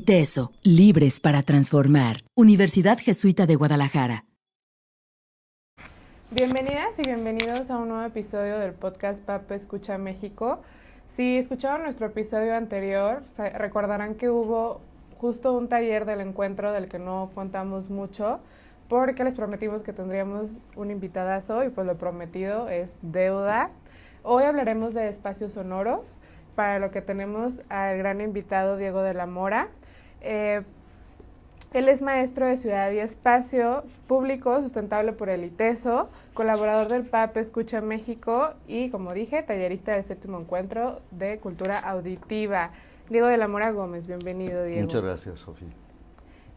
ITESO, libres para transformar. Universidad Jesuita de Guadalajara. Bienvenidas y bienvenidos a un nuevo episodio del podcast Pape Escucha México. Si escucharon nuestro episodio anterior, recordarán que hubo justo un taller del encuentro del que no contamos mucho, porque les prometimos que tendríamos un invitadazo y pues lo prometido es deuda. Hoy hablaremos de espacios sonoros, para lo que tenemos al gran invitado Diego de la Mora. Él es maestro de Ciudad y Espacio Público Sustentable por el ITESO, colaborador del PAP Escucha México y, como dije, tallerista del 7º Encuentro de Cultura Auditiva. Diego de la Mora Gómez, bienvenido, Diego. Muchas gracias, Sofía.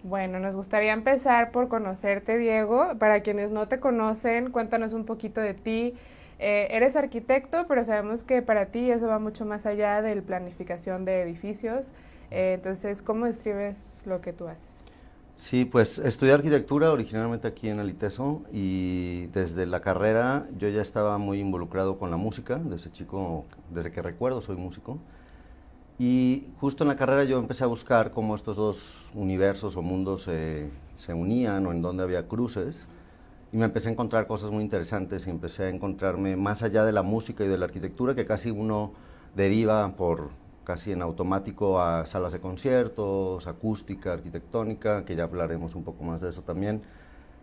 Bueno, nos gustaría empezar por conocerte, Diego. Para quienes no te conocen, cuéntanos un poquito de ti. Eres arquitecto, pero sabemos que para ti eso va mucho más allá de la planificación de edificios. Entonces, ¿cómo describes lo que tú haces? Sí, pues estudié arquitectura originalmente aquí en el ITESO y desde la carrera yo ya estaba muy involucrado con la música, desde chico, desde que recuerdo soy músico. Y justo en la carrera yo empecé a buscar cómo estos dos universos o mundos se unían o en dónde había cruces. Y me empecé a encontrar cosas muy interesantes y empecé a encontrarme más allá de la música y de la arquitectura, que casi uno deriva por casi en automático a salas de conciertos, acústica, arquitectónica, que ya hablaremos un poco más de eso también.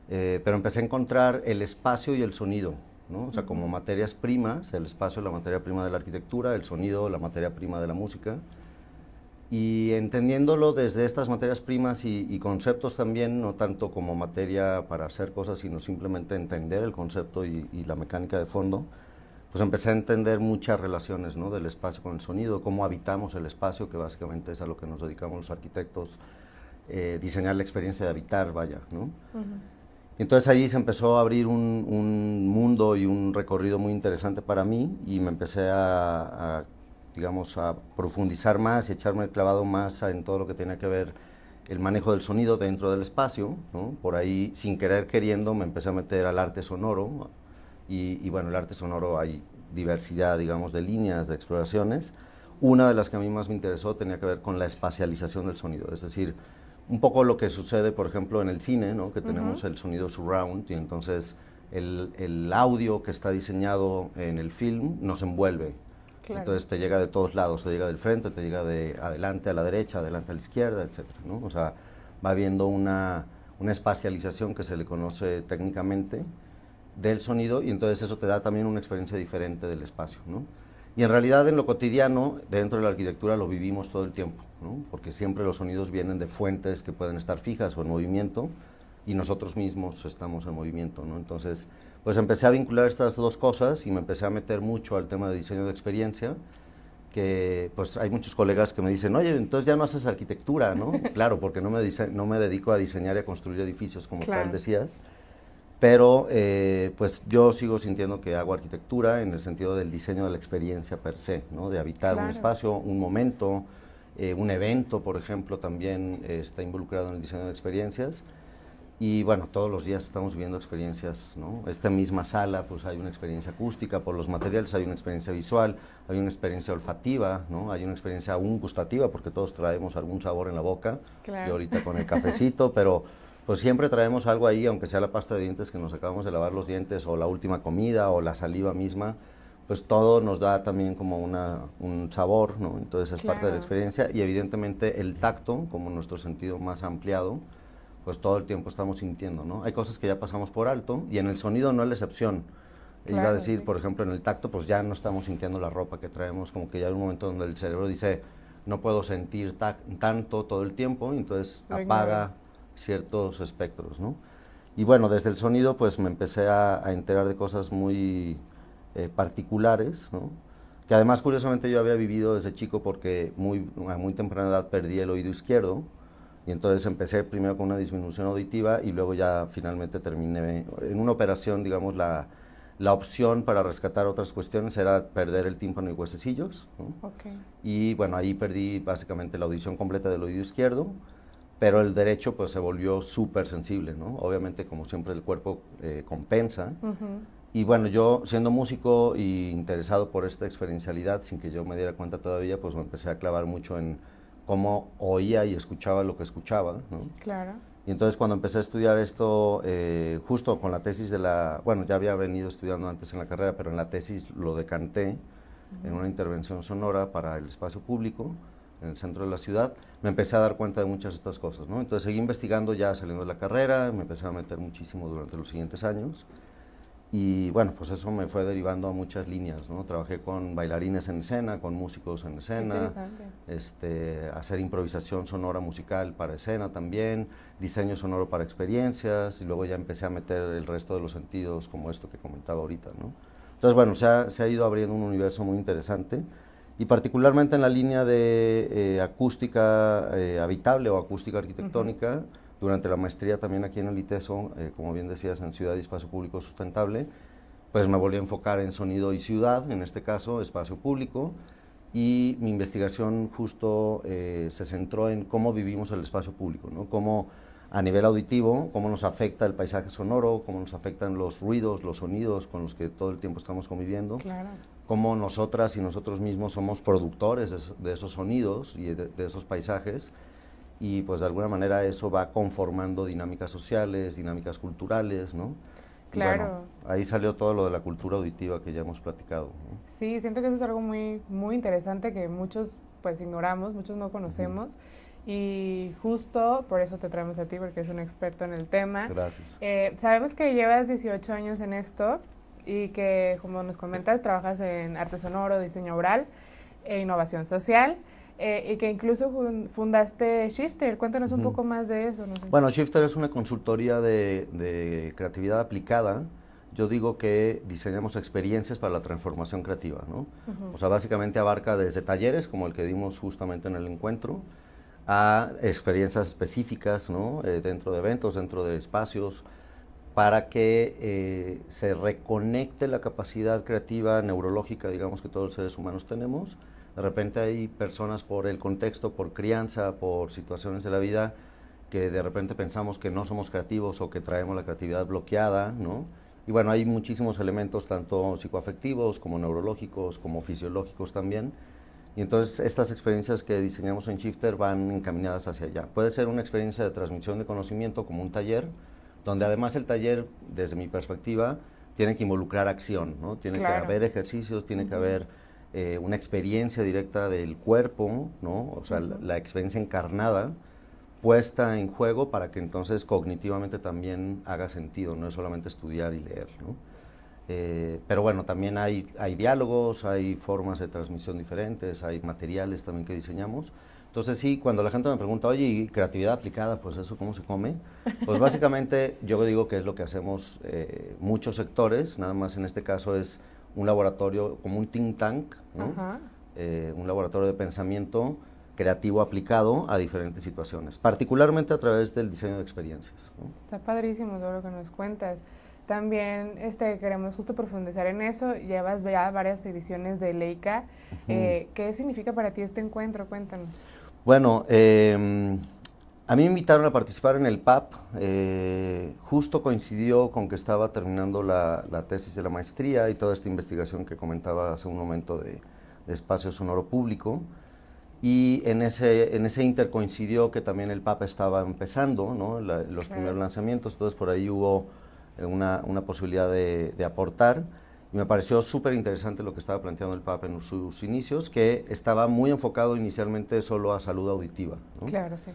Pero empecé a encontrar el espacio y el sonido, ¿no? O sea, como materias primas, el espacio, la materia prima de la arquitectura, el sonido, la materia prima de la música. Y entendiéndolo desde estas materias primas y conceptos también, no tanto como materia para hacer cosas, sino simplemente entender el concepto y la mecánica de fondo, pues empecé a entender muchas relaciones, ¿no?, del espacio con el sonido, cómo habitamos el espacio, que básicamente es a lo que nos dedicamos los arquitectos, diseñar la experiencia de habitar, vaya, ¿no? Entonces allí se empezó a abrir un mundo y un recorrido muy interesante para mí y me empecé digamos, a profundizar más y echarme el clavado más en todo lo que tenía que ver el manejo del sonido dentro del espacio, ¿no? Por ahí, sin querer queriendo, me empecé a meter al arte sonoro y bueno, el arte sonoro hay diversidad, digamos, de líneas, de exploraciones. Una de las que a mí más me interesó tenía que ver con la espacialización del sonido, es decir, un poco lo que sucede, por ejemplo, en el cine, ¿no?, que tenemos el sonido surround y entonces el audio que está diseñado en el film nos envuelve. Claro. Entonces te llega de todos lados, te llega del frente, te llega de adelante a la derecha, adelante a la izquierda, etcétera, ¿no? O sea, va habiendo una espacialización que se le conoce técnicamente del sonido y entonces eso te da también una experiencia diferente del espacio, ¿no? Y en realidad en lo cotidiano, dentro de la arquitectura, lo vivimos todo el tiempo, ¿no? Porque siempre los sonidos vienen de fuentes que pueden estar fijas o en movimiento y nosotros mismos estamos en movimiento, ¿no? Entonces, pues empecé a vincular estas dos cosas y me empecé a meter mucho al tema de diseño de experiencia, que pues hay muchos colegas que me dicen, oye, entonces ya no haces arquitectura, ¿no? Claro, porque no me dedico a diseñar y a construir edificios como tal decías, pero pues yo sigo sintiendo que hago arquitectura en el sentido del diseño de la experiencia per se, ¿no? De habitar un espacio, un momento, un evento, por ejemplo, también está involucrado en el diseño de experiencias. Y bueno, todos los días estamos viviendo experiencias, ¿no? Esta misma sala, pues hay una experiencia acústica, por los materiales hay una experiencia visual, hay una experiencia olfativa, ¿no? Hay una experiencia aún gustativa, porque todos traemos algún sabor en la boca, y ahorita con el cafecito, pero pues siempre traemos algo ahí, aunque sea la pasta de dientes que nos acabamos de lavar los dientes, o la última comida, o la saliva misma, pues todo nos da también como un sabor, ¿no? Entonces es parte de la experiencia, y evidentemente el tacto, como nuestro sentido más ampliado, pues todo el tiempo estamos sintiendo, ¿no? Hay cosas que ya pasamos por alto y en el sonido no es la excepción. Iba a decir, por ejemplo, en el tacto, pues ya no estamos sintiendo la ropa que traemos, como que ya hay un momento donde el cerebro dice, no puedo sentir tanto todo el tiempo, y entonces apaga ciertos espectros, ¿no? Y bueno, desde el sonido, pues me empecé a enterar de cosas muy particulares, ¿no? Que además, curiosamente, yo había vivido desde chico porque a muy temprana edad perdí el oído izquierdo. Y entonces empecé primero con una disminución auditiva y luego ya finalmente terminé en una operación, digamos, la opción para rescatar otras cuestiones era perder el tímpano y huesecillos, ¿no? Y bueno, ahí perdí básicamente la audición completa del oído izquierdo, pero el derecho pues se volvió súper sensible, ¿no? Obviamente, como siempre, el cuerpo compensa. Y bueno, yo siendo músico y interesado por esta experiencialidad, sin que yo me diera cuenta todavía, pues me empecé a clavar mucho en cómo oía y escuchaba lo que escuchaba, ¿no? Claro. Y entonces cuando empecé a estudiar esto, justo con la tesis de bueno, ya había venido estudiando antes en la carrera, pero en la tesis lo decanté en una intervención sonora para el espacio público en el centro de la ciudad, me empecé a dar cuenta de muchas de estas cosas, ¿no? Entonces seguí investigando ya saliendo de la carrera, me empecé a meter muchísimo durante los siguientes años, y bueno, pues eso me fue derivando a muchas líneas, ¿no? Trabajé con bailarines en escena, con músicos en escena, hacer improvisación sonora musical para escena también, diseño sonoro para experiencias, y luego ya empecé a meter el resto de los sentidos, como esto que comentaba ahorita, ¿no? Entonces, bueno, se ha ido abriendo un universo muy interesante, y particularmente en la línea de acústica habitable o acústica arquitectónica. Durante la maestría también aquí en el ITESO, como bien decías, en Ciudad y Espacio Público Sustentable, pues me volví a enfocar en sonido y ciudad, en este caso espacio público, y mi investigación justo se centró en cómo vivimos el espacio público, ¿no? Cómo a nivel auditivo, cómo nos afecta el paisaje sonoro, cómo nos afectan los ruidos, los sonidos con los que todo el tiempo estamos conviviendo, Claro. cómo nosotras y nosotros mismos somos productores de esos sonidos y de esos paisajes, y pues de alguna manera eso va conformando dinámicas sociales, dinámicas culturales, ¿no? Claro. Bueno, ahí salió todo lo de la cultura auditiva que ya hemos platicado, ¿no? Sí, siento que eso es algo muy, muy interesante que muchos pues ignoramos, muchos no conocemos. Y justo por eso te traemos a ti, porque eres un experto en el tema. Gracias. Sabemos que llevas 18 años en esto y que, como nos comentas, trabajas en arte sonoro, diseño oral e innovación social. Y que incluso fundaste Shifter. Cuéntanos un poco más de eso. No sé. Bueno, Shifter es una consultoría de creatividad aplicada. Yo digo que diseñamos experiencias para la transformación creativa, ¿no? O sea, básicamente abarca desde talleres, como el que dimos justamente en el encuentro, a experiencias específicas, ¿no? Dentro de eventos, dentro de espacios, para que se reconecte la capacidad creativa neurológica, digamos, que todos los seres humanos tenemos. De repente hay personas por el contexto, por crianza, por situaciones de la vida, que de repente pensamos que no somos creativos o que traemos la creatividad bloqueada, ¿no? Y bueno, hay muchísimos elementos, tanto psicoafectivos como neurológicos, como fisiológicos también. Y entonces estas experiencias que diseñamos en Shifter van encaminadas hacia allá. Puede ser una experiencia de transmisión de conocimiento como un taller, donde además el taller, desde mi perspectiva, tiene que involucrar acción, ¿no? Tiene que haber ejercicios, tiene que haber una experiencia directa del cuerpo, ¿no? O sea, la experiencia encarnada, puesta en juego para que entonces cognitivamente también haga sentido, no es solamente estudiar y leer, ¿no? Pero bueno, también hay diálogos, hay formas de transmisión diferentes, hay materiales también que diseñamos. Entonces sí, cuando la gente me pregunta, oye, ¿y creatividad aplicada? Pues eso, ¿cómo se come? Pues básicamente yo digo que es lo que hacemos muchos sectores, nada más en este caso es un laboratorio como un think tank, ¿no? Un laboratorio de pensamiento creativo aplicado a diferentes situaciones, particularmente a través del diseño de experiencias, ¿no? Está padrísimo todo lo que nos cuentas. También queremos justo profundizar en eso. Llevas ya varias ediciones de Leica. ¿Qué significa para ti este encuentro? Cuéntanos. Bueno, a mí me invitaron a participar en el PAP. Justo coincidió con que estaba terminando la tesis de la maestría y toda esta investigación que comentaba hace un momento de espacio sonoro público. Y en ese inter coincidió que también el PAP estaba empezando, ¿no? Los primeros lanzamientos, entonces por ahí hubo una posibilidad de aportar, y me pareció súper interesante lo que estaba planteando el PAP en sus inicios, que estaba muy enfocado inicialmente solo a salud auditiva, ¿no? Claro, sí.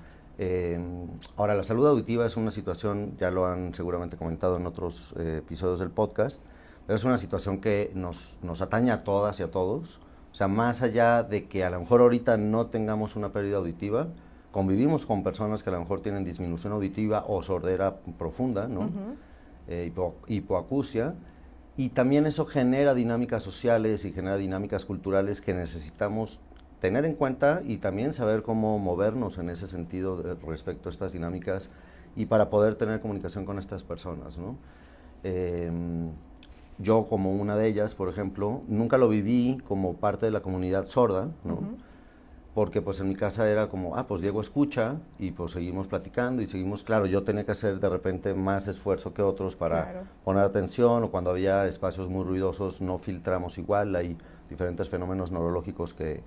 Ahora, la salud auditiva es una situación, ya lo han seguramente comentado en otros episodios del podcast, pero es una situación que nos atañe a todas y a todos. O sea, más allá de que a lo mejor ahorita no tengamos una pérdida auditiva, convivimos con personas que a lo mejor tienen disminución auditiva o sordera profunda, ¿no? Hipoacusia, y también eso genera dinámicas sociales y genera dinámicas culturales que necesitamos tener en cuenta y también saber cómo movernos en ese sentido respecto a estas dinámicas y para poder tener comunicación con estas personas, ¿no? Yo como una de ellas, por ejemplo, nunca lo viví como parte de la comunidad sorda, ¿no? Porque pues en mi casa era como, pues Diego escucha y pues seguimos platicando y seguimos, claro, yo tenía que hacer de repente más esfuerzo que otros para poner atención, o cuando había espacios muy ruidosos no filtramos igual, hay diferentes fenómenos neurológicos que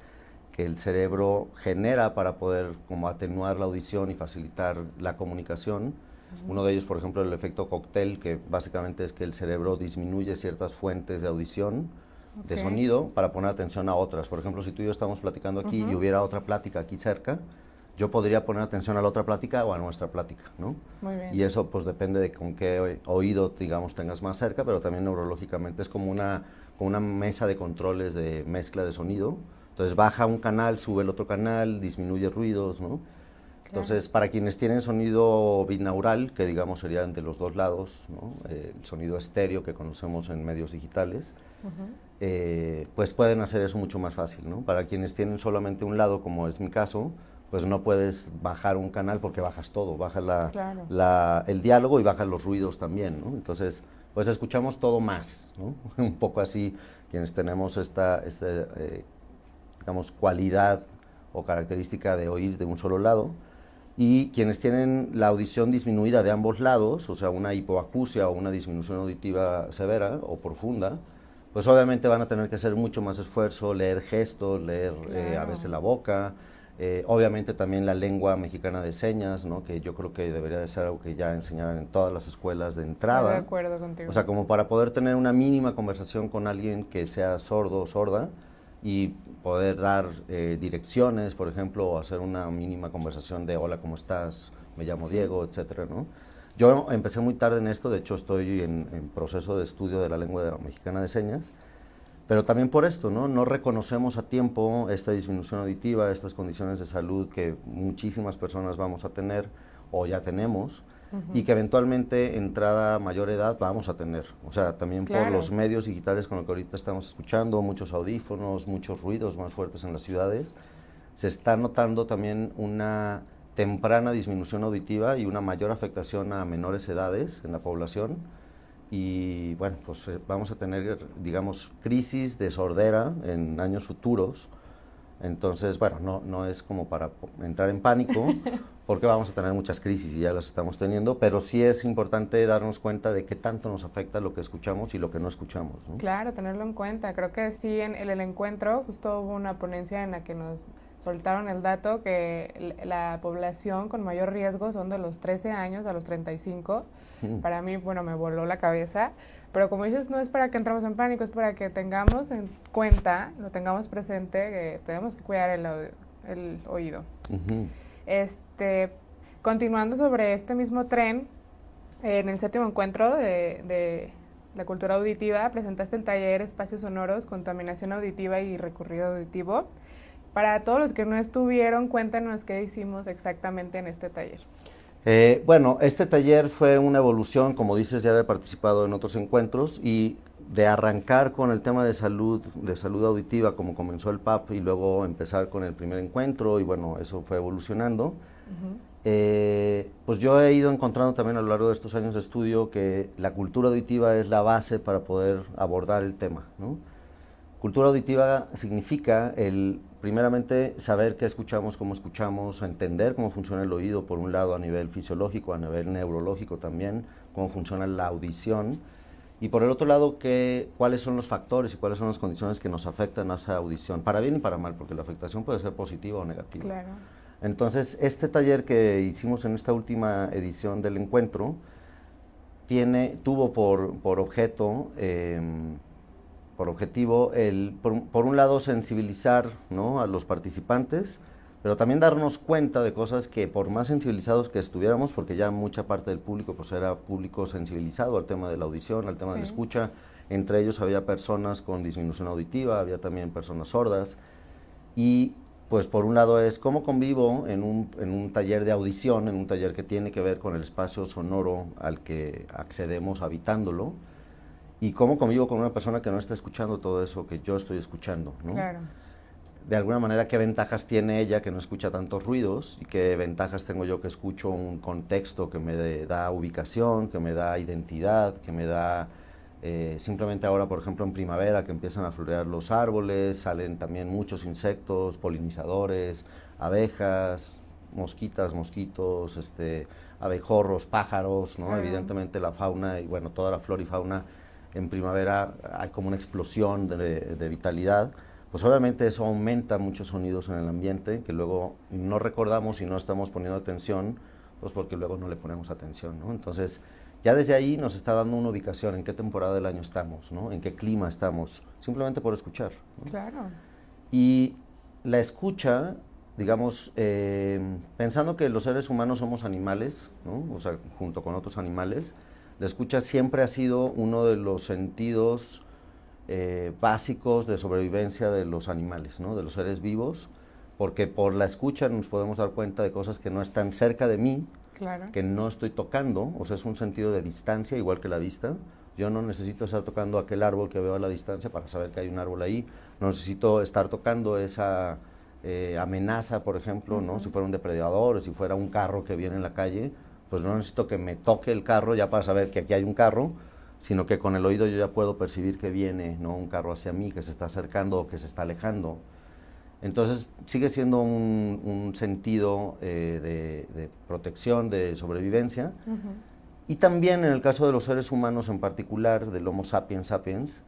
que el cerebro genera para poder como atenuar la audición y facilitar la comunicación. Uno de ellos, por ejemplo, el efecto cóctel, que básicamente es que el cerebro disminuye ciertas fuentes de audición, de sonido, para poner atención a otras. Por ejemplo, si tú y yo estamos platicando aquí y hubiera otra plática aquí cerca, yo podría poner atención a la otra plática o a nuestra plática, ¿no? Muy bien. Y eso pues depende de con qué oído, digamos, tengas más cerca, pero también neurológicamente es como una mesa de controles de mezcla de sonido. Entonces baja un canal, sube el otro canal, disminuye ruidos, ¿no? Entonces, para quienes tienen sonido binaural, que digamos sería de los dos lados, ¿no? El sonido estéreo que conocemos en medios digitales, pues pueden hacer eso mucho más fácil, ¿no? Para quienes tienen solamente un lado, como es mi caso, pues no puedes bajar un canal porque bajas todo, bajas el diálogo y bajas los ruidos también, ¿no? Entonces, pues escuchamos todo más, ¿no? Un poco así, quienes tenemos esta digamos, cualidad o característica de oír de un solo lado, y quienes tienen la audición disminuida de ambos lados, o sea, una hipoacusia o una disminución auditiva severa o profunda, pues obviamente van a tener que hacer mucho más esfuerzo, leer gestos, leer a veces la boca, obviamente también la lengua mexicana de señas, ¿no? Que yo creo que debería de ser algo que ya enseñaran en todas las escuelas de entrada. Estoy de acuerdo contigo. O sea, como para poder tener una mínima conversación con alguien que sea sordo o sorda, y poder dar direcciones, por ejemplo, o hacer una mínima conversación de hola, ¿cómo estás? Me llamo Diego, etcétera, ¿no? Yo empecé muy tarde en esto, de hecho estoy en proceso de estudio de la lengua mexicana de señas, pero también por esto, ¿no? No reconocemos a tiempo esta disminución auditiva, estas condiciones de salud que muchísimas personas vamos a tener o ya tenemos, y que eventualmente, entrada a mayor edad, vamos a tener. O sea, también por los medios digitales con los que ahorita estamos escuchando, muchos audífonos, muchos ruidos más fuertes en las ciudades, se está notando también una temprana disminución auditiva y una mayor afectación a menores edades en la población. Y bueno, pues vamos a tener, digamos, crisis de sordera en años futuros. Entonces, bueno, no es como para entrar en pánico, porque vamos a tener muchas crisis y ya las estamos teniendo, pero sí es importante darnos cuenta de qué tanto nos afecta lo que escuchamos y lo que no escuchamos, ¿no? Claro, tenerlo en cuenta. Creo que sí, en el encuentro justo hubo una ponencia en la que nos soltaron el dato que la población con mayor riesgo son de los 13 años a los 35. Para mí, bueno, me voló la cabeza. Pero como dices, no es para que entremos en pánico, es para que tengamos en cuenta, lo tengamos presente, que tenemos que cuidar el oído. Continuando sobre este mismo tren, en el 7º encuentro de la cultura auditiva, presentaste el taller Espacios Sonoros, Contaminación Auditiva y Recorrido Auditivo. Para todos los que no estuvieron, cuéntanos qué hicimos exactamente en este taller. Bueno, este taller fue una evolución, como dices, ya había participado en otros encuentros, y de arrancar con el tema de salud auditiva, como comenzó el PAP, y luego empezar con el primer encuentro, y bueno, eso fue evolucionando. Pues yo he ido encontrando también a lo largo de estos años de estudio que la cultura auditiva es la base para poder abordar el tema, ¿no? Cultura auditiva significa primeramente, saber qué escuchamos, cómo escuchamos, entender cómo funciona el oído, por un lado, a nivel fisiológico, a nivel neurológico también, cómo funciona la audición, y por el otro lado, cuáles son los factores y cuáles son las condiciones que nos afectan a esa audición, para bien y para mal, porque la afectación puede ser positiva o negativa. Claro. Entonces, este taller que hicimos en esta última edición del encuentro tuvo por objetivo por un lado sensibilizar, ¿no?, a los participantes, pero también darnos cuenta de cosas que, por más sensibilizados que estuviéramos, porque ya mucha parte del público pues era público sensibilizado al tema de la audición, al tema de la escucha, entre ellos había personas con disminución auditiva, había también personas sordas, y pues por un lado es cómo convivo en un taller de audición, en un taller que tiene que ver con el espacio sonoro al que accedemos habitándolo, y cómo convivo con una persona que no está escuchando todo eso que yo estoy escuchando, ¿no? Claro. De alguna manera, ¿qué ventajas tiene ella que no escucha tantos ruidos? ¿Y qué ventajas tengo yo que escucho un contexto que me da ubicación, que me da identidad, que me da... simplemente ahora, por ejemplo, en primavera, que empiezan a florear los árboles, salen también muchos insectos, polinizadores, abejas, mosquitas, mosquitos, abejorros, pájaros, ¿no? Evidentemente la fauna y, bueno, toda la flora y fauna en primavera hay como una explosión de vitalidad, pues obviamente eso aumenta muchos sonidos en el ambiente que luego no recordamos y no estamos poniendo atención, pues porque luego no le ponemos atención, ¿no? Entonces, ya desde ahí nos está dando una ubicación, en qué temporada del año estamos, ¿no? En qué clima estamos, simplemente por escuchar, ¿no? Claro. Y la escucha, digamos, pensando que los seres humanos somos animales, ¿no? O sea, junto con otros animales, la escucha siempre ha sido uno de los sentidos básicos de sobrevivencia de los animales, ¿no? De los seres vivos, porque por la escucha nos podemos dar cuenta de cosas que no están cerca de mí, Claro. que no estoy tocando, o sea, es un sentido de distancia, igual que la vista. Yo no necesito estar tocando aquel árbol que veo a la distancia para saber que hay un árbol ahí, no necesito estar tocando esa amenaza, por ejemplo, ¿no? Si fuera un depredador, o si fuera un carro que viene en la calle, pues no necesito que me toque el carro ya para saber que aquí hay un carro, sino que con el oído yo ya puedo percibir que viene, ¿no? Un carro hacia mí, que se está acercando o que se está alejando. Entonces sigue siendo un sentido de protección, de sobrevivencia. Y también en el caso de los seres humanos en particular, del Homo sapiens sapiens,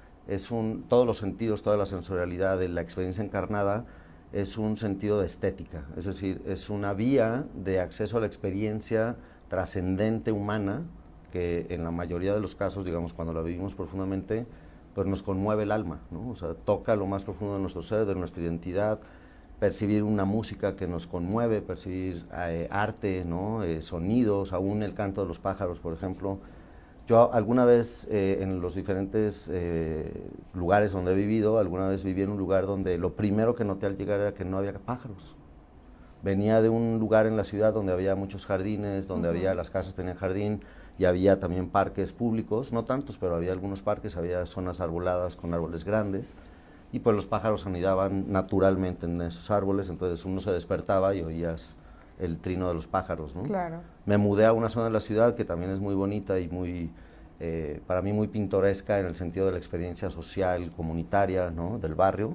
todos los sentidos, toda la sensorialidad de la experiencia encarnada es un sentido de estética, es decir, es una vía de acceso a la experiencia trascendente humana que en la mayoría de los casos, digamos, cuando la vivimos profundamente, pues nos conmueve el alma, ¿no? O sea, toca lo más profundo de nuestro ser, de nuestra identidad, percibir una música que nos conmueve, percibir arte, ¿no? Sonidos, aún el canto de los pájaros, por ejemplo. Yo alguna vez en los diferentes lugares donde he vivido, alguna vez viví en un lugar donde lo primero que noté al llegar era que no había pájaros. Venía de un lugar en la ciudad donde había muchos jardines, donde había, las casas tenían jardín y había también parques públicos, no tantos, pero había algunos parques, había zonas arboladas con árboles grandes y pues los pájaros anidaban naturalmente en esos árboles, entonces uno se despertaba y oías el trino de los pájaros, ¿no? Claro. Me mudé a una zona de la ciudad que también es muy bonita y muy, para mí muy pintoresca en el sentido de la experiencia social, comunitaria, ¿no? Del barrio,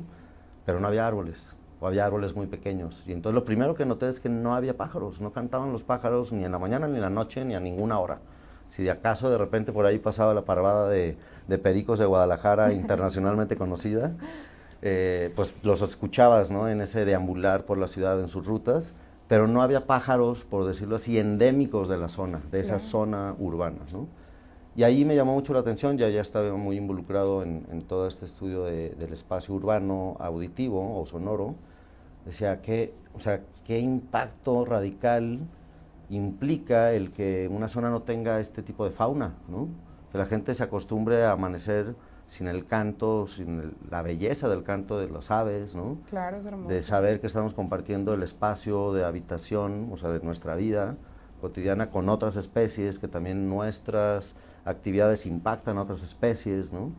pero no había árboles, o había árboles muy pequeños. Y entonces lo primero que noté es que no había pájaros, no cantaban los pájaros ni en la mañana, ni en la noche, ni a ninguna hora. Si de acaso de repente por ahí pasaba la parvada de pericos de Guadalajara, internacionalmente conocida, pues los escuchabas, ¿no? En ese deambular por la ciudad en sus rutas, pero no había pájaros, por decirlo así, endémicos de la zona, de esa zona urbana, ¿no? Y ahí me llamó mucho la atención, ya estaba muy involucrado en todo este estudio del espacio urbano auditivo o sonoro. Decía, o sea, qué impacto radical implica el que una zona no tenga este tipo de fauna, ¿no? Que la gente se acostumbre a amanecer sin el canto, sin la belleza del canto de las aves, ¿no? Claro, es hermoso. De saber que estamos compartiendo el espacio de habitación, o sea, de nuestra vida cotidiana con otras especies, que también nuestras actividades impactan a otras especies, ¿no?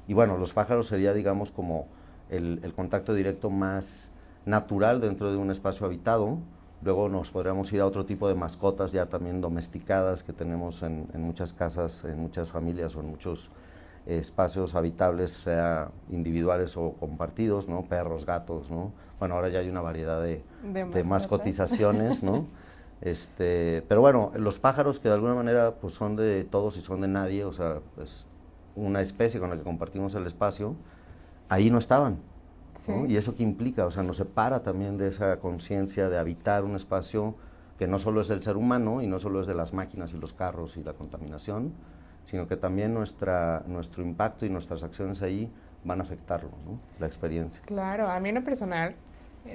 Y bueno, los pájaros sería, digamos, como el contacto directo más natural dentro de un espacio habitado. Luego nos podríamos ir a otro tipo de mascotas ya también domesticadas que tenemos en muchas casas, en muchas familias o en muchos espacios habitables, sea individuales o compartidos, ¿no? Perros, gatos, ¿no? Bueno, ahora ya hay una variedad de mascotizaciones, ¿no? Pero bueno, los pájaros que de alguna manera pues son de todos y son de nadie, o sea, es una especie con la que compartimos el espacio, ahí no estaban. Sí. ¿No? Y eso que implica, o sea, nos separa también de esa conciencia de habitar un espacio que no solo es del ser humano y no solo es de las máquinas y los carros y la contaminación, sino que también nuestro impacto y nuestras acciones ahí van a afectarlo, ¿no? La experiencia. Claro, a mí en lo personal,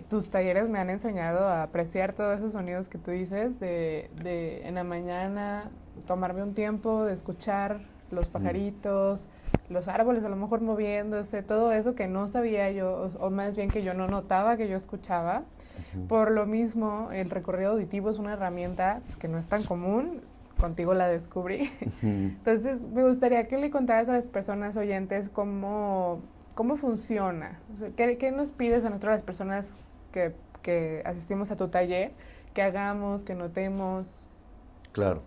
tus talleres me han enseñado a apreciar todos esos sonidos que tú dices, de en la mañana tomarme un tiempo de escuchar los pajaritos, los árboles a lo mejor moviéndose, todo eso que no sabía yo, o más bien que yo no notaba que yo escuchaba. Por lo mismo, el recorrido auditivo es una herramienta pues, que no es tan común, contigo la descubrí. Entonces, me gustaría que le contaras a las personas oyentes cómo funciona. O sea, ¿qué nos pides a nosotros las personas que asistimos a tu taller, que hagamos, que notemos? Claro.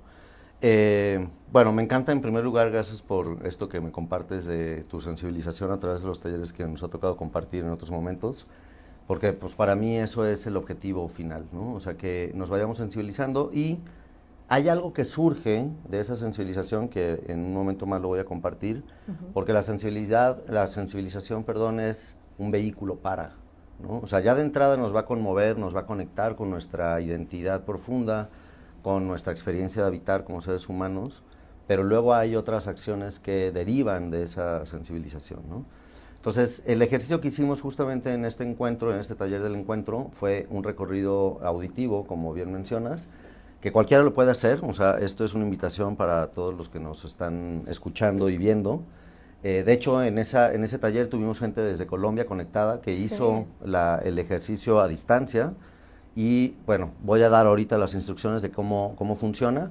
Bueno, me encanta en primer lugar, gracias por esto que me compartes de tu sensibilización a través de los talleres que nos ha tocado compartir en otros momentos, porque pues para mí eso es el objetivo final, ¿no? O sea, que nos vayamos sensibilizando y hay algo que surge de esa sensibilización que en un momento más lo voy a compartir, porque la sensibilización, perdón, es un vehículo para, ¿no? O sea, ya de entrada nos va a conmover, nos va a conectar con nuestra identidad profunda, con nuestra experiencia de habitar como seres humanos, pero luego hay otras acciones que derivan de esa sensibilización, ¿no? Entonces, el ejercicio que hicimos justamente en este encuentro, en este taller del encuentro, fue un recorrido auditivo, como bien mencionas, que cualquiera lo puede hacer. O sea, esto es una invitación para todos los que nos están escuchando y viendo. De hecho, en ese taller tuvimos gente desde Colombia conectada que hizo el ejercicio a distancia. Y bueno, voy a dar ahorita las instrucciones de cómo funciona.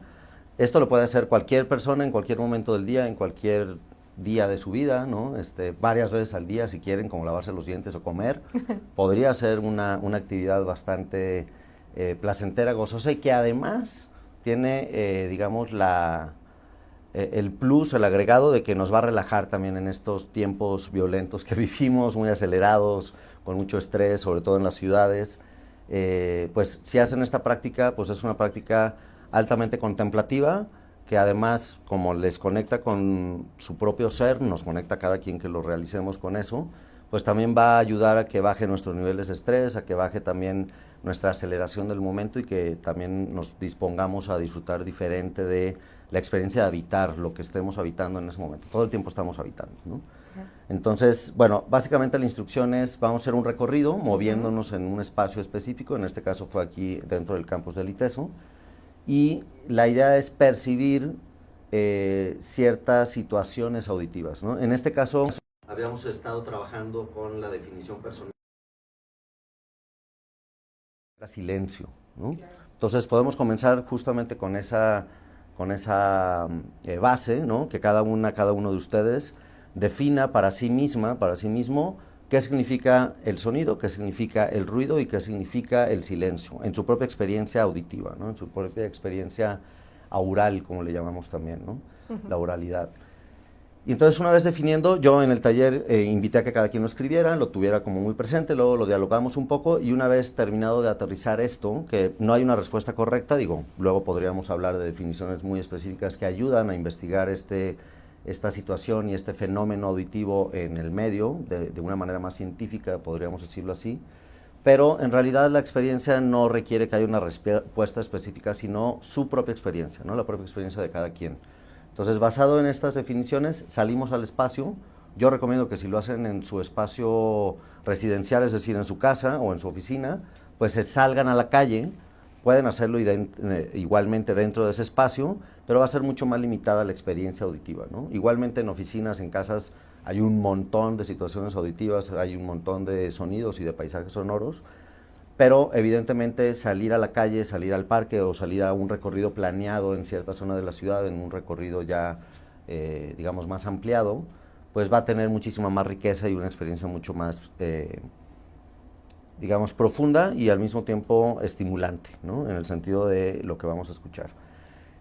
Esto lo puede hacer cualquier persona en cualquier momento del día, en cualquier día de su vida, ¿no? Varias veces al día si quieren, como lavarse los dientes o comer. Podría ser una actividad bastante placentera, gozosa y que además tiene, digamos, el plus, el agregado de que nos va a relajar también en estos tiempos violentos que vivimos, muy acelerados, con mucho estrés, sobre todo en las ciudades. Pues si hacen esta práctica, pues es una práctica altamente contemplativa, que además, como les conecta con su propio ser, nos conecta a cada quien que lo realicemos con eso, pues también va a ayudar a que baje nuestros niveles de estrés, a que baje también nuestra aceleración del momento y que también nos dispongamos a disfrutar diferente de la experiencia de habitar lo que estemos habitando en ese momento. Todo el tiempo estamos habitando, ¿no? Entonces, bueno, básicamente la instrucción es, vamos a hacer un recorrido moviéndonos en un espacio específico, en este caso fue aquí dentro del campus del ITESO, y la idea es percibir ciertas situaciones auditivas, ¿no? En este caso, habíamos estado trabajando con la definición personal de silencio, ¿no? Entonces podemos comenzar justamente con esa base, ¿no? Que cada uno de ustedes defina para sí misma, para sí mismo, qué significa el sonido, qué significa el ruido y qué significa el silencio, en su propia experiencia auditiva, ¿no? En su propia experiencia aural, como le llamamos también, ¿no? La oralidad. Y entonces, una vez definiendo, yo en el taller invité a que cada quien lo escribiera, lo tuviera como muy presente, luego lo dialogamos un poco, y una vez terminado de aterrizar esto, que no hay una respuesta correcta, digo, luego podríamos hablar de definiciones muy específicas que ayudan a investigar esta situación y este fenómeno auditivo en el medio, de una manera más científica, podríamos decirlo así, pero en realidad la experiencia no requiere que haya una respuesta específica, sino su propia experiencia, ¿no? La propia experiencia de cada quien. Entonces, basado en estas definiciones, salimos al espacio. Yo recomiendo que si lo hacen en su espacio residencial, es decir, en su casa o en su oficina, pues se salgan a la calle. Pueden hacerlo igualmente dentro de ese espacio, pero va a ser mucho más limitada la experiencia auditiva, ¿no? Igualmente en oficinas, en casas, hay un montón de situaciones auditivas, hay un montón de sonidos y de paisajes sonoros, pero evidentemente salir a la calle, salir al parque o salir a un recorrido planeado en cierta zona de la ciudad, en un recorrido ya, digamos, más ampliado, pues va a tener muchísima más riqueza y una experiencia mucho más, digamos, profunda y al mismo tiempo estimulante, ¿no? En el sentido de lo que vamos a escuchar.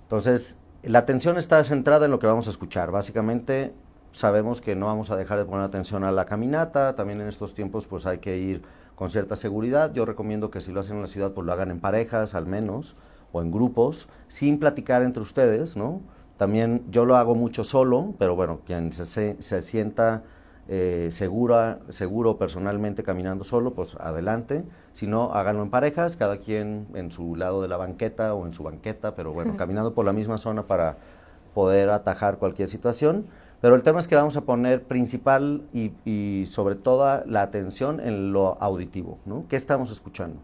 Entonces, la atención está centrada en lo que vamos a escuchar. Básicamente, sabemos que no vamos a dejar de poner atención a la caminata. También en estos tiempos, pues hay que ir con cierta seguridad. Yo recomiendo que si lo hacen en la ciudad, pues lo hagan en parejas, al menos, o en grupos, sin platicar entre ustedes, ¿no? También yo lo hago mucho solo, pero bueno, quien se sienta seguro personalmente caminando solo, pues adelante. Si no, háganlo en parejas, cada quien en su lado de la banqueta o en su banqueta, pero bueno, caminando por la misma zona para poder atajar cualquier situación. Pero el tema es que vamos a poner principal y sobre todo la atención en lo auditivo, ¿no? ¿Qué estamos escuchando?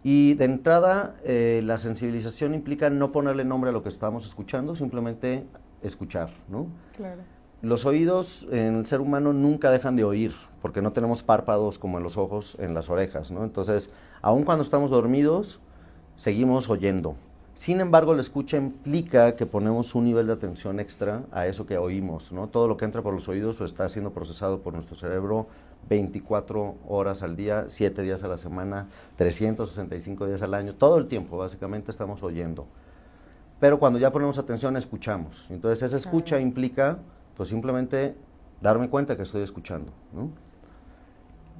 Y de entrada, la sensibilización implica no ponerle nombre a lo que estamos escuchando, simplemente escuchar, ¿no? Claro. Los oídos en el ser humano nunca dejan de oír, porque no tenemos párpados como en los ojos, en las orejas, ¿no? Entonces, aun cuando estamos dormidos, seguimos oyendo. Sin embargo, la escucha implica que ponemos un nivel de atención extra a eso que oímos, ¿no? Todo lo que entra por los oídos pues, está siendo procesado por nuestro cerebro 24 horas al día, 7 días a la semana, 365 días al año, todo el tiempo, básicamente estamos oyendo. Pero cuando ya ponemos atención, escuchamos. Entonces, esa escucha implica, pues simplemente darme cuenta que estoy escuchando, ¿no?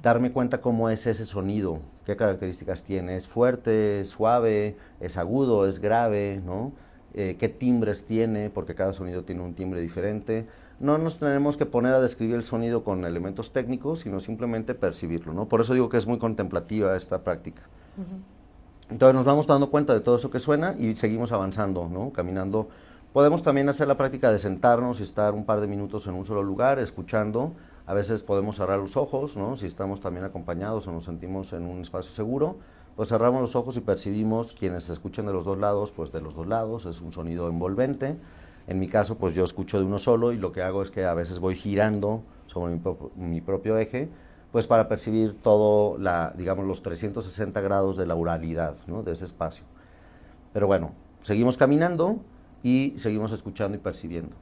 Darme cuenta cómo es ese sonido, qué características tiene, es fuerte, es suave, es agudo, es grave, ¿no? Qué timbres tiene, porque cada sonido tiene un timbre diferente. no nos tenemos que poner a describir el sonido con elementos técnicos, sino simplemente percibirlo, ¿no? Por eso digo que es muy contemplativa esta práctica. Entonces nos vamos dando cuenta de todo eso que suena y seguimos avanzando, ¿no? Caminando. Podemos también hacer la práctica de sentarnos y estar un par de minutos en un solo lugar, escuchando. A veces podemos cerrar los ojos, ¿no? Si estamos también acompañados o nos sentimos en un espacio seguro, pues cerramos los ojos y percibimos, quienes escuchan de los dos lados, pues de los dos lados, es un sonido envolvente. En mi caso, pues yo escucho de uno solo y lo que hago es que a veces voy girando sobre mi propio eje, pues para percibir todo, digamos, los 360 grados de la oralidad, ¿no? De ese espacio. Pero bueno, seguimos caminando y seguimos escuchando y percibiendo.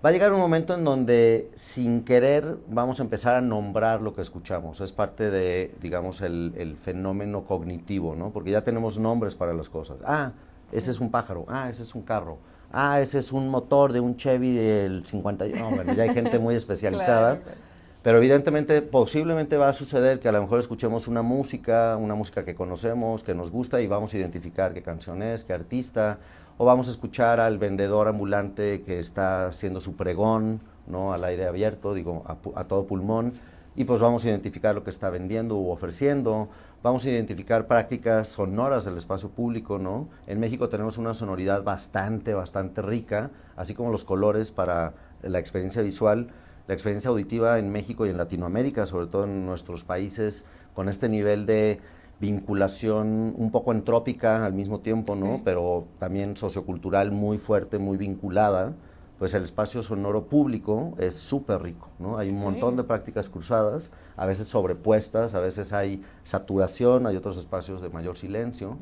Va a llegar un momento en donde, sin querer, vamos a empezar a nombrar lo que escuchamos. Es parte de, digamos, el fenómeno cognitivo, ¿no? Porque ya tenemos nombres para las cosas. Ah, ese es un pájaro. Ah, ese es un carro. Ah, ese es un motor de un Chevy del 51. No, bueno, ya hay gente muy especializada. Claro. Pero evidentemente, posiblemente va a suceder que a lo mejor escuchemos una música que conocemos, que nos gusta y vamos a identificar qué canción es, qué artista, o vamos a escuchar al vendedor ambulante que está haciendo su pregón, ¿no? Al aire abierto, digo, a todo pulmón, y pues vamos a identificar lo que está vendiendo u ofreciendo, vamos a identificar prácticas sonoras del espacio público, ¿no? En México tenemos una sonoridad bastante rica, así como los colores para la experiencia visual. La experiencia auditiva en México y en Latinoamérica, sobre todo en nuestros países, con este nivel de vinculación un poco entrópica al mismo tiempo, ¿no? Sí. Pero también sociocultural muy fuerte, muy vinculada, pues el espacio sonoro público es súper rico, ¿no? Hay un montón de prácticas cruzadas, a veces sobrepuestas, a veces hay saturación, hay otros espacios de mayor silencio.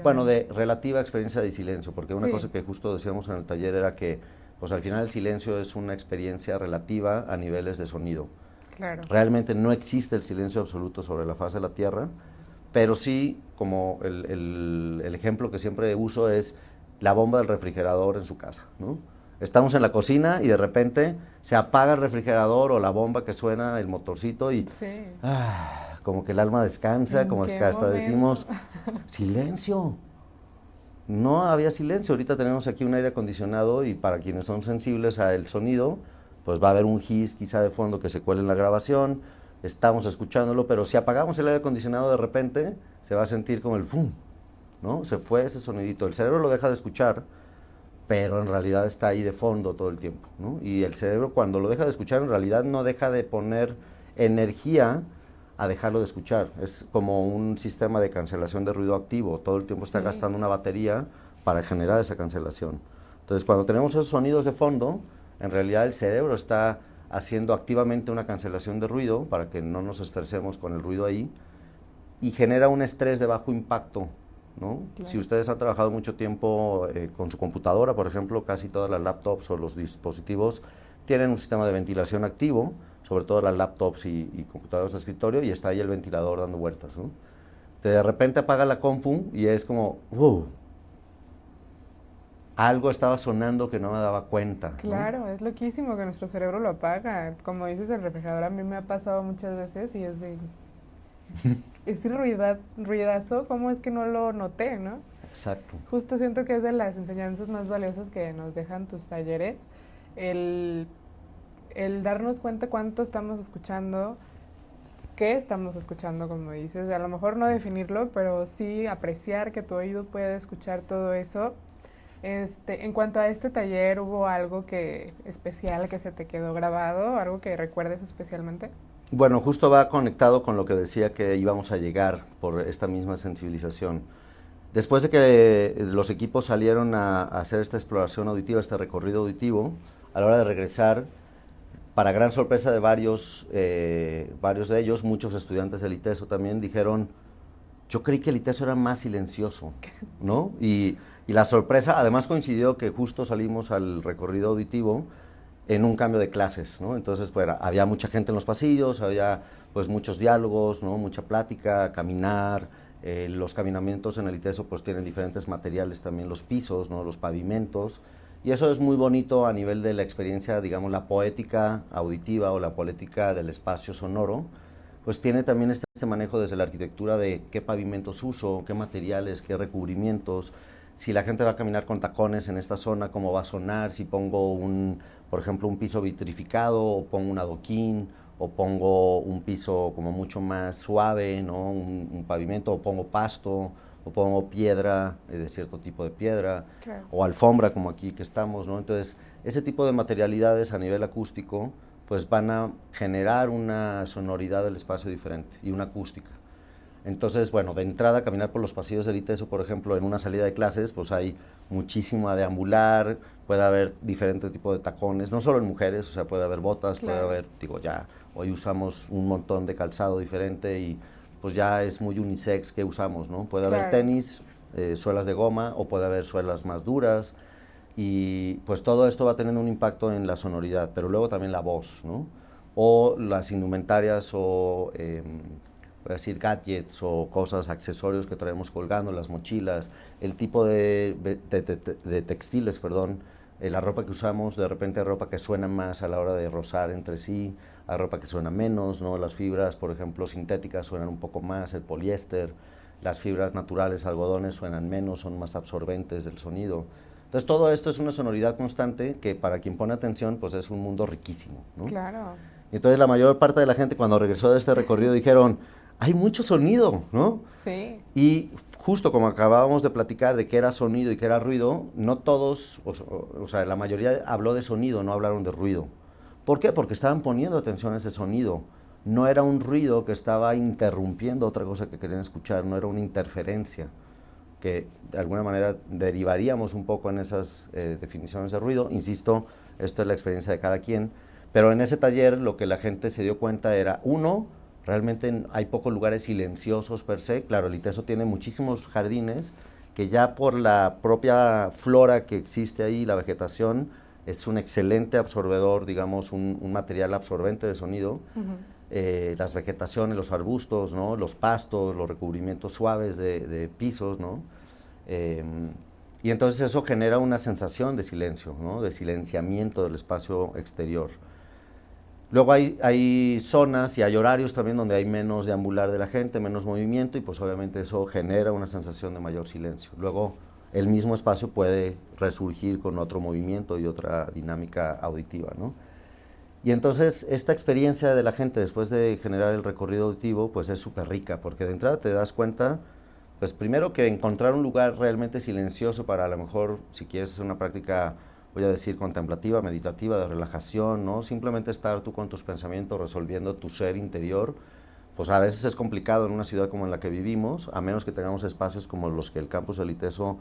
Bueno, de relativa experiencia de silencio, porque una cosa que justo decíamos en el taller era que pues al final el silencio es una experiencia relativa a niveles de sonido. Claro. Realmente no existe el silencio absoluto sobre la faz de la Tierra, pero sí, como el ejemplo que siempre uso es la bomba del refrigerador en su casa, ¿no? Estamos en la cocina y de repente se apaga el refrigerador o la bomba que suena, el motorcito y como que el alma descansa, como que hasta decimos, silencio. No había silencio, ahorita tenemos aquí un aire acondicionado y para quienes son sensibles al sonido, pues va a haber un hiss quizá de fondo que se cuele en la grabación, estamos escuchándolo, pero si apagamos el aire acondicionado de repente, se va a sentir como el ¡fum!, ¿no? Se fue ese sonidito, el cerebro lo deja de escuchar, pero en realidad está ahí de fondo todo el tiempo, ¿no? Y el cerebro cuando lo deja de escuchar, en realidad no deja de poner energía a dejarlo de escuchar. Es como un sistema de cancelación de ruido activo. Todo el tiempo está gastando una batería para generar esa cancelación. Entonces, cuando tenemos esos sonidos de fondo, en realidad el cerebro está haciendo activamente una cancelación de ruido para que no nos estresemos con el ruido ahí y genera un estrés de bajo impacto, ¿no? Claro. Si ustedes han trabajado mucho tiempo con su computadora, por ejemplo, casi todas las laptops o los dispositivos tienen un sistema de ventilación activo, sobre todo las laptops y computadoras de escritorio, y está ahí el ventilador dando vueltas, ¿no? De repente apaga la compu y es como, algo estaba sonando que no me daba cuenta. Claro, ¿no? Es loquísimo que nuestro cerebro lo apaga. Como dices, el refrigerador a mí me ha pasado muchas veces y es de... ese ruidazo, ¿cómo es que no lo noté, no? Exacto. Justo siento que es de las enseñanzas más valiosas que nos dejan tus talleres, el darnos cuenta cuánto estamos escuchando, qué estamos escuchando, como dices, a lo mejor no definirlo, pero sí apreciar que tu oído puede escuchar todo eso. En cuanto a este taller, ¿hubo algo especial que se te quedó grabado, algo que recuerdes especialmente? Bueno, justo va conectado con lo que decía que íbamos a llegar por esta misma sensibilización. Después de que los equipos salieron a hacer esta exploración auditiva, este recorrido auditivo, a la hora de regresar, para gran sorpresa de varios de ellos, muchos estudiantes del ITESO también dijeron, yo creí que el ITESO era más silencioso, ¿no? Y la sorpresa, además coincidió que justo salimos al recorrido auditivo en un cambio de clases, ¿no? Entonces, pues, había mucha gente en los pasillos, había pues muchos diálogos, ¿no? Mucha plática, caminar, los caminamientos en el ITESO pues tienen diferentes materiales también, los pisos, ¿no? Los pavimentos, y eso es muy bonito a nivel de la experiencia, digamos, la poética auditiva o la poética del espacio sonoro, pues tiene también este manejo desde la arquitectura de qué pavimentos uso, qué materiales, qué recubrimientos, si la gente va a caminar con tacones en esta zona, cómo va a sonar, si pongo un por ejemplo, un piso vitrificado, o pongo un adoquín, o pongo un piso como mucho más suave, ¿no? Un pavimento, o pongo pasto, o pongo piedra, de cierto tipo de piedra, Claro. o alfombra como aquí que estamos, ¿no? Entonces, ese tipo de materialidades a nivel acústico, pues van a generar una sonoridad del espacio diferente y una acústica. Entonces, bueno, de entrada, caminar por los pasillos del ITESO, por ejemplo, en una salida de clases, pues hay muchísimo a deambular, puede haber diferente tipo de tacones, no solo en mujeres, o sea, puede haber botas, Claro. puede haber, digo, ya, hoy usamos un montón de calzado diferente y pues ya es muy unisex que usamos, ¿no? Puede haber Claro. tenis, suelas de goma, o puede haber suelas más duras, y pues todo esto va teniendo un impacto en la sonoridad, pero luego también la voz, ¿no? O las indumentarias o, voy a decir, gadgets o cosas, accesorios que traemos colgando, las mochilas, el tipo de textiles, perdón, la ropa que usamos, de repente hay ropa que suena más a la hora de rozar entre sí, hay ropa que suena menos, ¿no? Las fibras, por ejemplo, sintéticas suenan un poco más, el poliéster, las fibras naturales, algodones, suenan menos, son más absorbentes del sonido. Entonces todo esto es una sonoridad constante que para quien pone atención pues es un mundo riquísimo, ¿no? Claro. Y entonces la mayor parte de la gente cuando regresó de este recorrido dijeron, hay mucho sonido, ¿no? Sí. Y justo como acabábamos de platicar de qué era sonido y qué era ruido, no todos, o sea, la mayoría habló de sonido, no hablaron de ruido. ¿Por qué? Porque estaban poniendo atención a ese sonido. No era un ruido que estaba interrumpiendo otra cosa que querían escuchar, no era una interferencia, que de alguna manera derivaríamos un poco en esas definiciones de ruido. Insisto, esto es la experiencia de cada quien, pero en ese taller lo que la gente se dio cuenta era, uno, realmente hay pocos lugares silenciosos per se. Claro, el ITESO tiene muchísimos jardines que ya por la propia flora que existe ahí, la vegetación, es un excelente absorbedor, digamos, un material absorbente de sonido. Las vegetaciones, los arbustos, ¿no? Los pastos, los recubrimientos suaves de pisos, ¿no? Y entonces eso genera una sensación de silencio, ¿no? De silenciamiento del espacio exterior. Luego hay zonas y hay horarios también donde hay menos deambular de la gente, menos movimiento, y pues obviamente eso genera una sensación de mayor silencio. Luego el mismo espacio puede resurgir con otro movimiento y otra dinámica auditiva, ¿no? Y entonces esta experiencia de la gente después de generar el recorrido auditivo pues es súper rica, porque de entrada te das cuenta, pues primero que encontrar un lugar realmente silencioso para a lo mejor, si quieres hacer una práctica, voy a decir, contemplativa, meditativa, de relajación, ¿no? Simplemente estar tú con tus pensamientos resolviendo tu ser interior, pues a veces es complicado en una ciudad como en la que vivimos, a menos que tengamos espacios como los que el campus del ITESO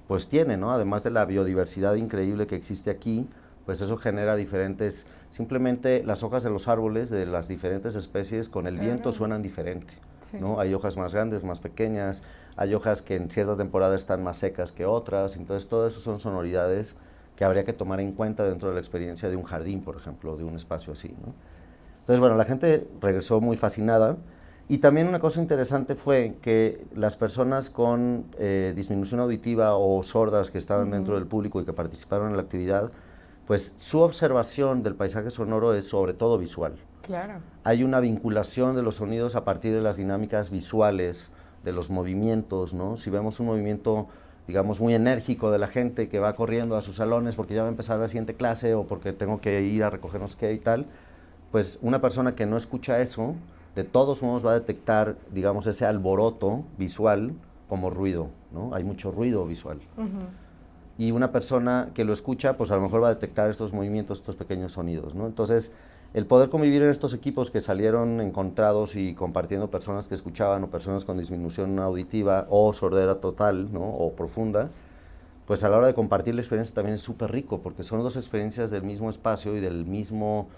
pues tiene, ¿no? Además de la biodiversidad increíble que existe aquí, pues eso genera diferentes, simplemente las hojas de los árboles de las diferentes especies con el viento suenan diferente, Sí. ¿no? Hay hojas más grandes, más pequeñas, hay hojas que en cierta temporada están más secas que otras, entonces todo eso son sonoridades que habría que tomar en cuenta dentro de la experiencia de un jardín, por ejemplo, de un espacio así, ¿no? Entonces, bueno, la gente regresó muy fascinada. Y también una cosa interesante fue que las personas con disminución auditiva o sordas que estaban dentro del público y que participaron en la actividad, pues su observación del paisaje sonoro es sobre todo visual. Claro. Hay una vinculación de los sonidos a partir de las dinámicas visuales, de los movimientos, ¿no? Si vemos un movimiento, digamos, muy enérgico de la gente que va corriendo a sus salones porque ya va a empezar la siguiente clase o porque tengo que ir a recoger no sé qué y tal, pues una persona que no escucha eso, de todos modos va a detectar, digamos, ese alboroto visual como ruido, ¿no? Hay mucho ruido visual. Y una persona que lo escucha, pues a lo mejor va a detectar estos movimientos, estos pequeños sonidos, ¿no? Entonces, el poder convivir en estos equipos que salieron encontrados y compartiendo personas que escuchaban o personas con disminución auditiva o sordera total, ¿no? O profunda, pues a la hora de compartir la experiencia también es súper rico, porque son dos experiencias del mismo espacio y del mismo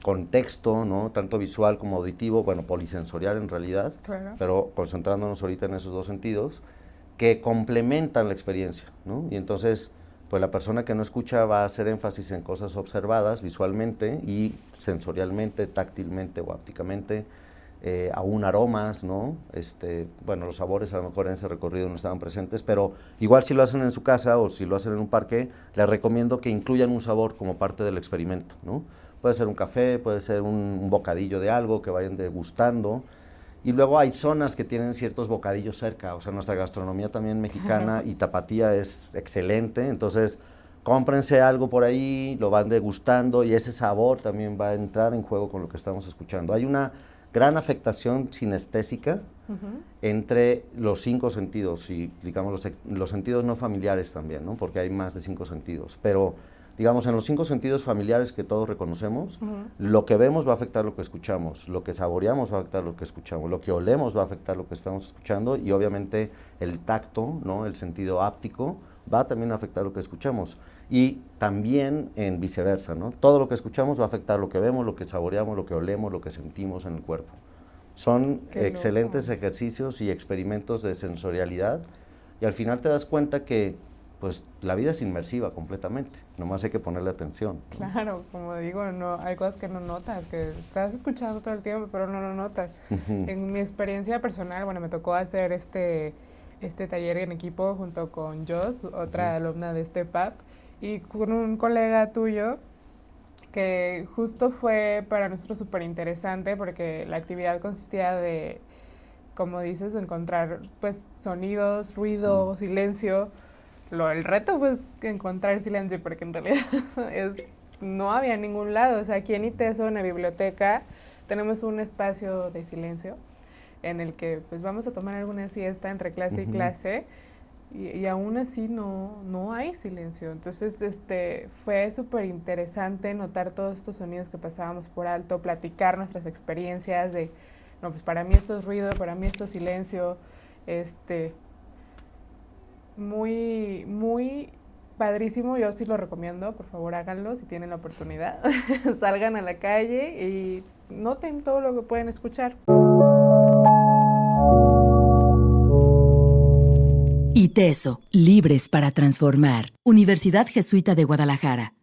contexto, ¿no? Tanto visual como auditivo, bueno, polisensorial en realidad, Claro. pero concentrándonos ahorita en esos dos sentidos, que complementan la experiencia, ¿no? Y entonces, pues la persona que no escucha va a hacer énfasis en cosas observadas visualmente y sensorialmente, táctilmente o ápticamente, aún aromas, ¿no? Bueno, los sabores a lo mejor en ese recorrido no estaban presentes, pero igual si lo hacen en su casa o si lo hacen en un parque, les recomiendo que incluyan un sabor como parte del experimento, ¿no? Puede ser un café, puede ser un bocadillo de algo que vayan degustando. Y luego hay zonas que tienen ciertos bocadillos cerca, o sea, nuestra gastronomía también mexicana y tapatía es excelente, entonces cómprense algo por ahí, lo van degustando y ese sabor también va a entrar en juego con lo que estamos escuchando. Hay una gran afectación sinestésica entre los 5 sentidos y, digamos, los sentidos no familiares también, ¿no? Porque hay más de 5 sentidos, pero, digamos, en los 5 sentidos familiares que todos reconocemos, lo que vemos va a afectar lo que escuchamos, lo que saboreamos va a afectar lo que escuchamos, lo que olemos va a afectar lo que estamos escuchando y, obviamente, el tacto, ¿no? El sentido áptico va también a afectar lo que escuchamos. Y también en viceversa, ¿no? Todo lo que escuchamos va a afectar lo que vemos, lo que saboreamos, lo que olemos, lo que sentimos en el cuerpo. Son excelentes ejercicios y experimentos de sensorialidad y al final te das cuenta que pues la vida es inmersiva completamente, nomás hay que ponerle atención, ¿no? Claro, como digo, no, hay cosas que no notas, que estás escuchando todo el tiempo, pero no lo notas. En mi experiencia personal, bueno, me tocó hacer este taller en equipo junto con Joss, otra alumna de Step Up, y con un colega tuyo, que justo fue para nosotros súper interesante porque la actividad consistía de, como dices, encontrar pues sonidos, ruido, silencio. El reto fue encontrar silencio porque en realidad no había en ningún lado. O sea, aquí en ITESO, en la biblioteca, tenemos un espacio de silencio en el que pues vamos a tomar alguna siesta entre clase y clase. Y aún así no hay silencio. Entonces fue súper interesante notar todos estos sonidos que pasábamos por alto, platicar nuestras experiencias de, no, pues para mí esto es ruido, para mí esto es silencio. Muy, muy padrísimo, yo sí lo recomiendo, por favor háganlo si tienen la oportunidad. Salgan a la calle y noten todo lo que pueden escuchar. ITESO, libres para transformar. Universidad Jesuita de Guadalajara.